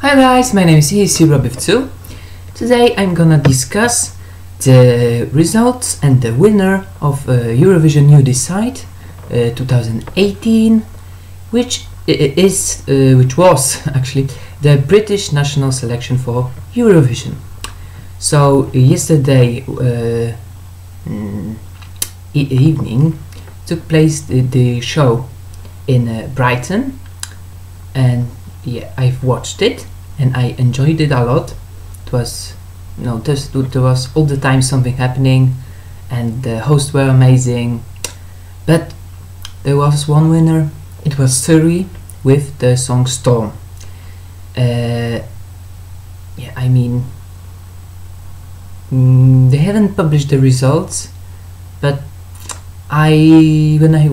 Hi guys, my name is SuRie. Today I'm gonna discuss the results and the winner of Eurovision You Decide 2018, which was actually the British national selection for Eurovision. So yesterday evening took place the show in Brighton, and yeah, I've watched it and I enjoyed it a lot. It was, there was all the time something happening, and the hosts were amazing. But there was one winner. It was SuRie with the song Storm. Yeah, I mean, they haven't published the results, but when I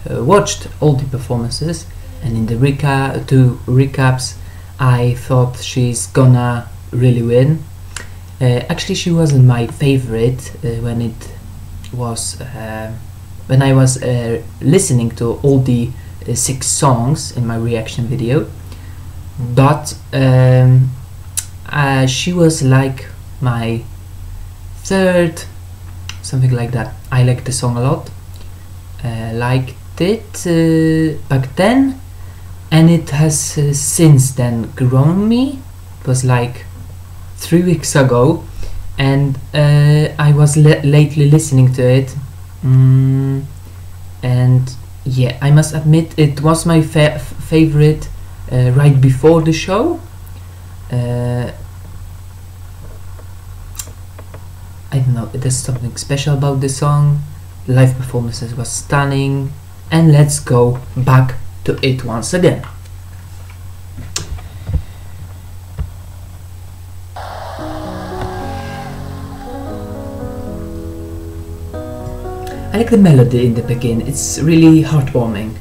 watched all the performances, and in the recaps, I thought she's gonna really win. Actually, she wasn't my favorite when I was listening to all the 6 songs in my reaction video, but she was like my third, something like that. I liked the song a lot, liked it back then, and it has since then grown me. It was like 3 weeks ago, and I was lately listening to it, and yeah, I must admit it was my favorite right before the show. I don't know, there's something special about the song. Live performances was stunning, and let's go back to it once again. I like the melody in the beginning. It's really heartwarming.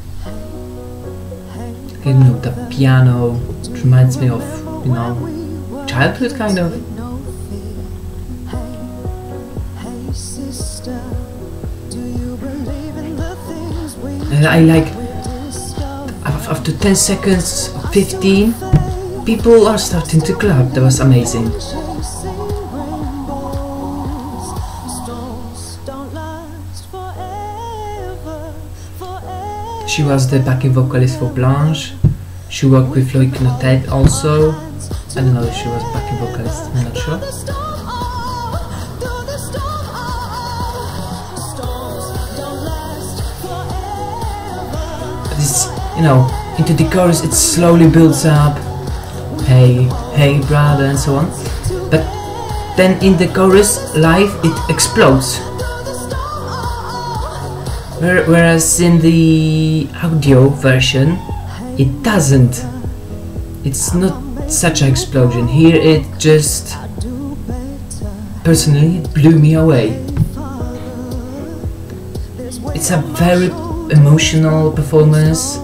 You know, the piano, it reminds me of, childhood kind of. And I like, after 10 seconds, 15, people are starting to clap. That was amazing. She was the backing vocalist for Blanche. She worked with Loïc Notet also. I don't know if she was backing vocalist, I'm not sure. But it's, into the chorus it slowly builds up. Hey, hey brother, and so on. But then in the chorus live it explodes. Whereas in the audio version, it doesn't. It's not such an explosion. Here it just, personally, blew me away. It's a very emotional performance.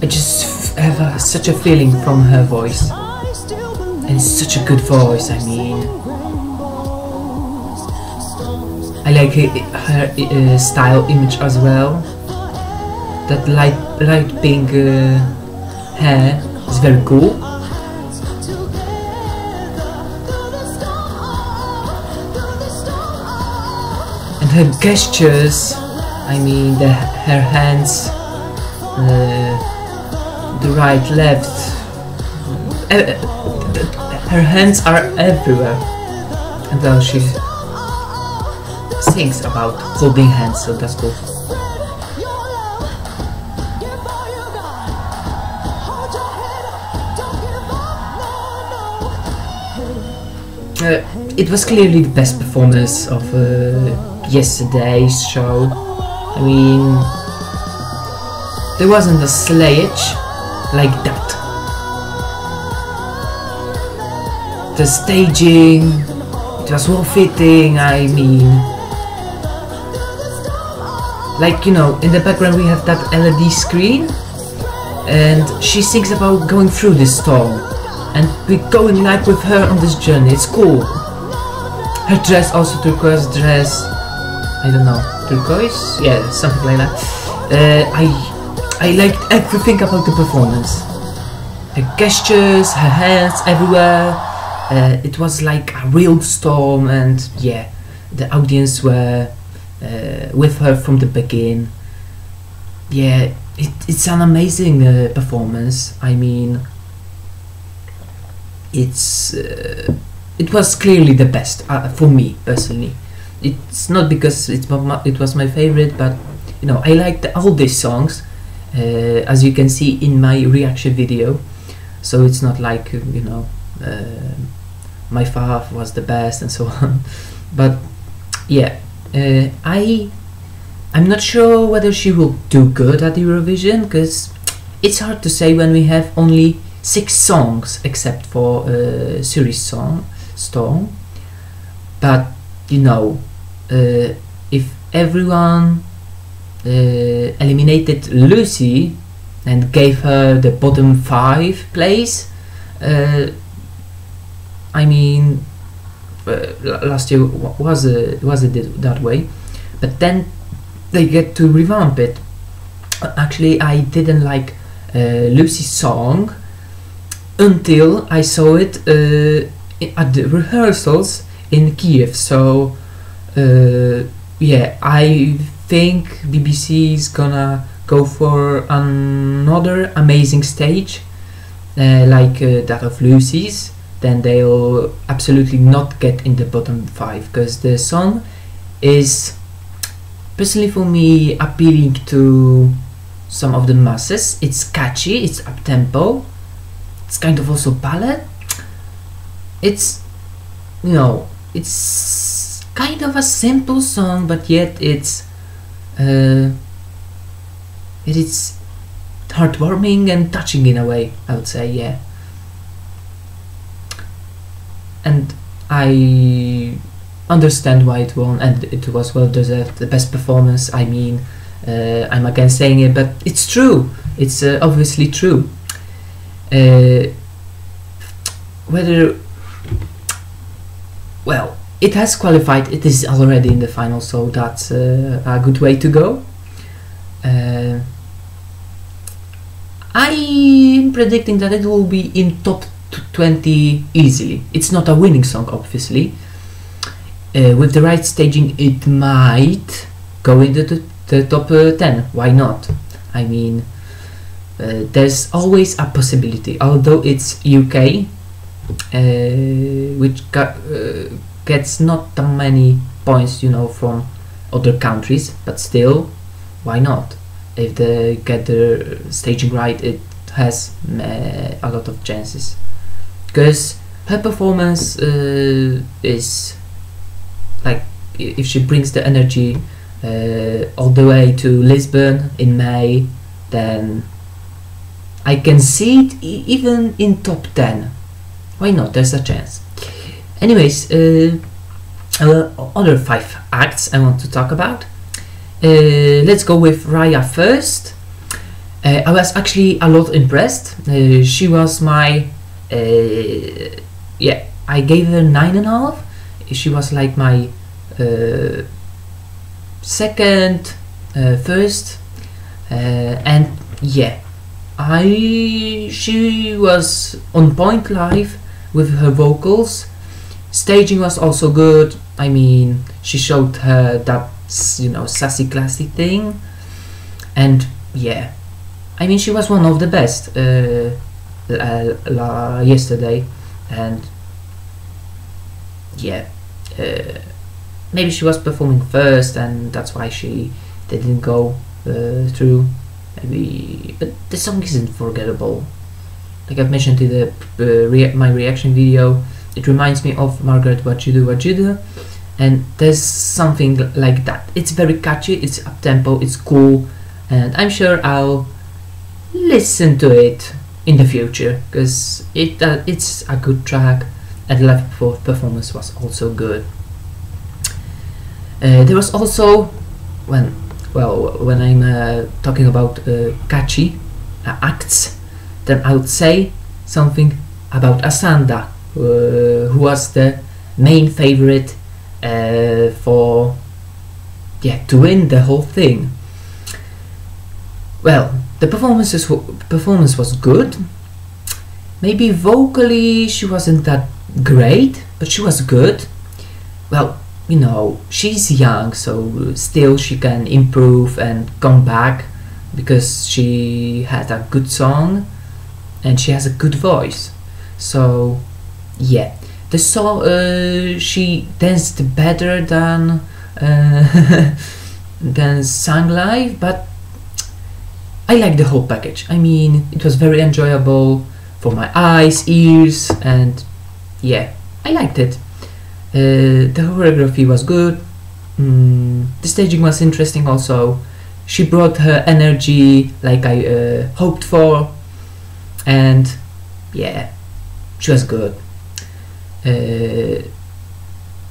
I just have such a feeling from her voice. And it's such a good voice, I mean. I like her style image as well. That light pink hair is very cool. And her gestures, I mean her hands, the right, left, her hands are everywhere. And well, she sings about holding hands, so that's cool. It was clearly the best performance of yesterday's show. I mean, there wasn't a slayage like that. The staging, it was well fitting, I mean. Like, in the background we have that LED screen, and she sings about going through this storm, and we're going like with her on this journey. It's cool. Her dress, also turquoise dress, I don't know, turquoise? Yeah, something like that. I liked everything about the performance. her gestures, her hands everywhere. It was like a real storm, and yeah, the audience were with her from the beginning. Yeah, it's an amazing performance. I mean, it was clearly the best for me personally. It's not because it was my favorite, but you know, I liked all these songs, as you can see in my reaction video. So it's not like, you know, my fav was the best and so on. But yeah, I'm not sure whether she will do good at Eurovision, because it's hard to say when we have only 6 songs except for SuRie's song Storm. But you know, if everyone eliminated Lucy and gave her the bottom 5 place, I mean, last year was it that way, but then they get to revamp it. Actually, I didn't like Lucy's song until I saw it at the rehearsals in Kiev. So yeah, I think BBC is gonna go for another amazing stage like that of Lucy's. Then they'll absolutely not get in the bottom 5, because the song is, personally for me, appealing to some of the masses. It's catchy, it's up-tempo, it's kind of also ballad. It's, you know, it's kind of a simple song, but yet it's heartwarming and touching in a way, I would say, yeah. And I understand why it won, and it was well deserved, the best performance. I mean, I'm again saying it, but it's true. It's obviously true. Whether, well, it has qualified. It is already in the final, so that's a good way to go. I'm predicting that it will be in top 20 easily. It's not a winning song, obviously. With the right staging, it might go into the top 10. Why not? I mean, there's always a possibility. Although it's UK, which gets not that many points, you know, from other countries, but still, why not? If they get the staging right, it has a lot of chances. Because her performance is like, if she brings the energy all the way to Lisbon in May, then I can see it even in top 10. Why not? There's a chance. Anyways, other 5 acts I want to talk about. Let's go with Raya first. I was actually a lot impressed. She was my yeah, I gave her 9.5. She was like my second, first, and yeah, she was on point live with her vocals. Staging was also good. I mean, she showed her that, you know, sassy classy thing, and yeah, I mean, she was one of the best yesterday, and yeah, maybe she was performing first and that's why she didn't go through, maybe, but the song isn't forgettable. Like I've mentioned in the my reaction video, it reminds me of Margaret What You Do, and there's something like that. It's very catchy, it's up-tempo, it's cool, and I'm sure I'll listen to it in the future, because it's a good track, and the live performance was also good. There was also, when I'm talking about catchy acts, then I would say something about Asanda, who was the main favorite for, yeah, to win the whole thing. Well, the performance was good. maybe vocally she wasn't that great, but she was good. Well, you know, she's young, so still she can improve and come back, because she had a good song and she has a good voice. So yeah, the song, she danced better than than sang live, but I like the whole package. I mean, it was very enjoyable for my eyes, ears, and yeah, I liked it. The choreography was good. The staging was interesting also. She brought her energy like I hoped for, and yeah, she was good.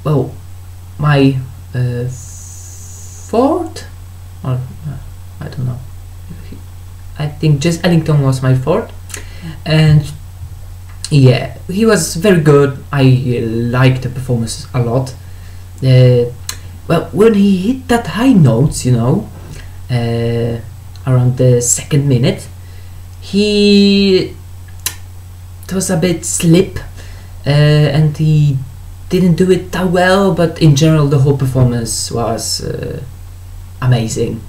Well, my fourth, or I don't know, I think just Ellington was my fourth, and yeah, he was very good. I liked the performance a lot. Well, when he hit that high notes, you know, around the second minute, it was a bit slip, and he didn't do it that well, but in general the whole performance was amazing.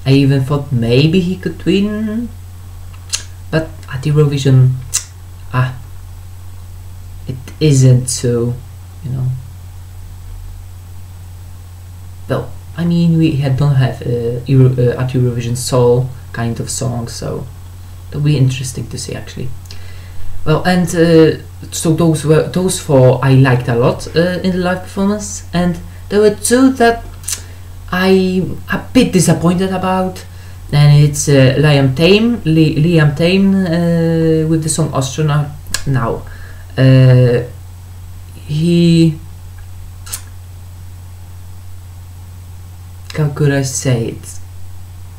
I even thought maybe he could win, but at Eurovision, it isn't so, you know. Well, I mean, we don't have at Eurovision soul kind of song, so it'll be interesting to see actually. Well, and so those four I liked a lot in the live performance, and there were two that I'm a bit disappointed about, and it's Liam Tame with the song Astronaut. Now, how could I say it?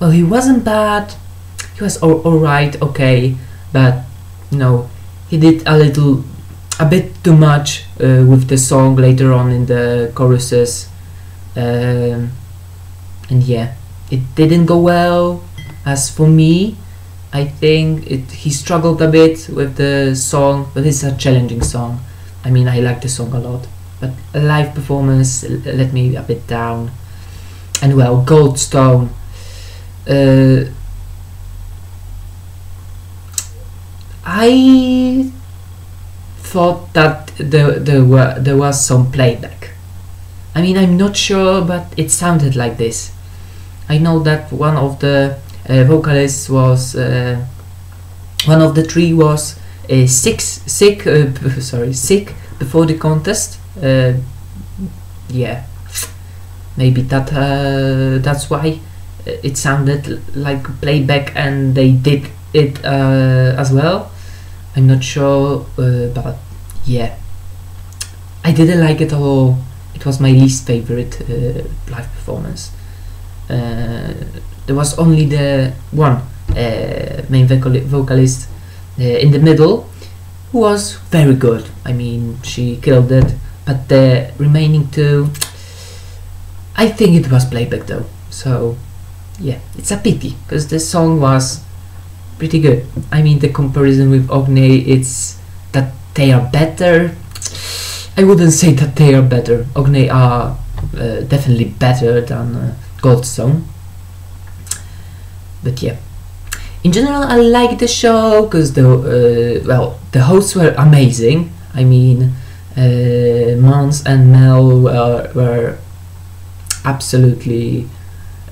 Well, he wasn't bad. He was alright, okay, but you know, he did a bit too much with the song later on in the choruses, and yeah, it didn't go well. As for me, I think he struggled a bit with the song, but it's a challenging song. I mean, I like the song a lot, but a live performance let me a bit down. And well, Goldstone, I thought that there was some playback. I mean, I'm not sure, but it sounded like this. I know that one of the vocalists was one of the three was sick before the contest. Yeah, maybe that's why it sounded like playback, and they did it as well. I'm not sure, but yeah, I didn't like it at all. It was my least favorite live performance. There was only the one main vocalist in the middle who was very good. I mean, she killed it, but the remaining two, I think it was playback though. So yeah, it's a pity, because the song was pretty good. I mean, the comparison with Ognay, it's that they are better. I wouldn't say that they are better. Ognay are definitely better than Goldstone. But yeah, in general, I like the show because the hosts were amazing. I mean, Mons and Mel were absolutely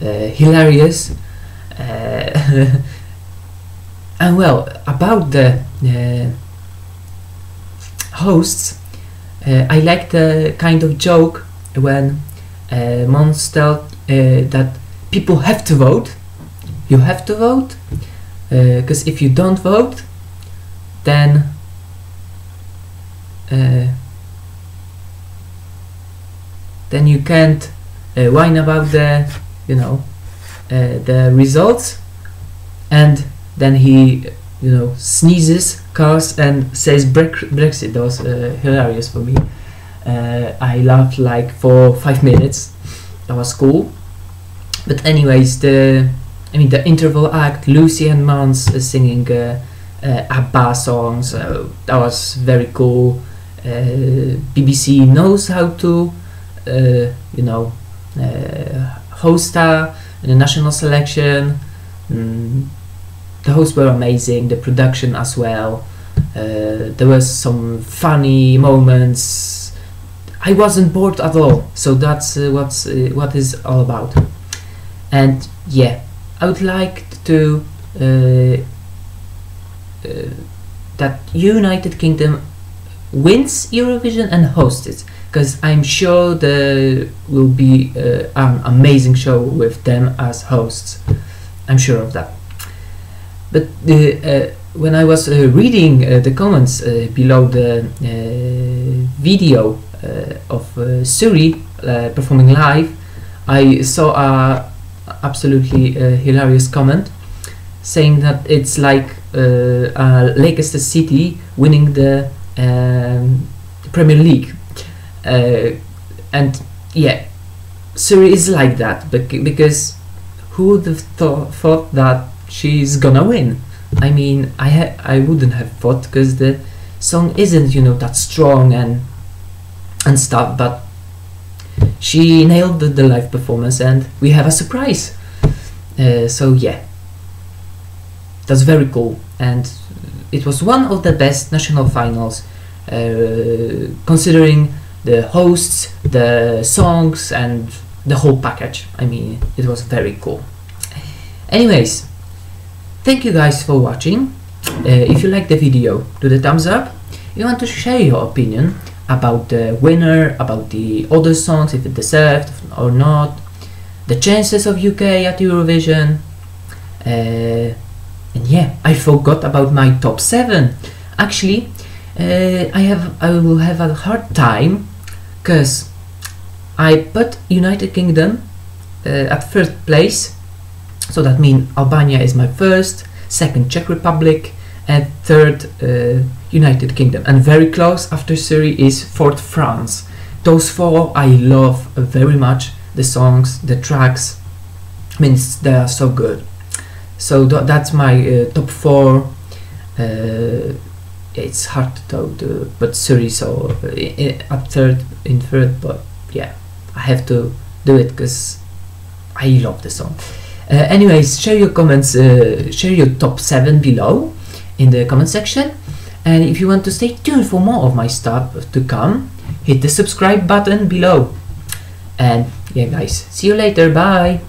hilarious. And well, about the hosts, I like the kind of joke when Mons told that people have to vote. You have to vote, because if you don't vote, then you can't whine about the the results. And then he sneezes, coughs, and says Brexit. That was hilarious for me. I laughed like for 5 minutes. That was cool. But anyways, the interval act, Lucy and Mons singing ABBA songs. That was very cool. BBC knows how to, host the national selection. The hosts were amazing, the production as well. There were some funny moments. I wasn't bored at all, so that's what is all about. And yeah, I would like to that United Kingdom wins Eurovision and hosts it, because I'm sure there will be an amazing show with them as hosts. I'm sure of that. But when I was reading the comments below the video of SuRie performing live, I saw a absolutely hilarious comment saying that it's like Leicester City winning the Premier League, and yeah, SuRie is like that, because who would have thought that she's gonna win? I mean, I wouldn't have thought, because the song isn't, that strong and stuff, but she nailed the live performance, and we have a surprise. So yeah, that's very cool, and it was one of the best national finals, considering the hosts, the songs, and the whole package. I mean, it was very cool. Anyways, thank you guys for watching. If you like the video, do the thumbs up. If you want to share your opinion about the winner, about the other songs, if it deserved or not, the chances of UK at Eurovision, and yeah, I forgot about my top 7. Actually, I will have a hard time, because I put United Kingdom at 3rd place, so that means Albania is my 1st, 2nd Czech Republic, and 3rd United Kingdom, and very close after SuRie is 4th France. Those 4 I love very much, the songs, the tracks, means they are so good. So that's my top 4. It's hard to put SuRie so at 3rd, but yeah, I have to do it because I love the song. Anyways, share your comments, share your top 7 below in the comment section, and if you want to stay tuned for more of my stuff to come, hit the subscribe button below. And yeah guys, see you later, bye.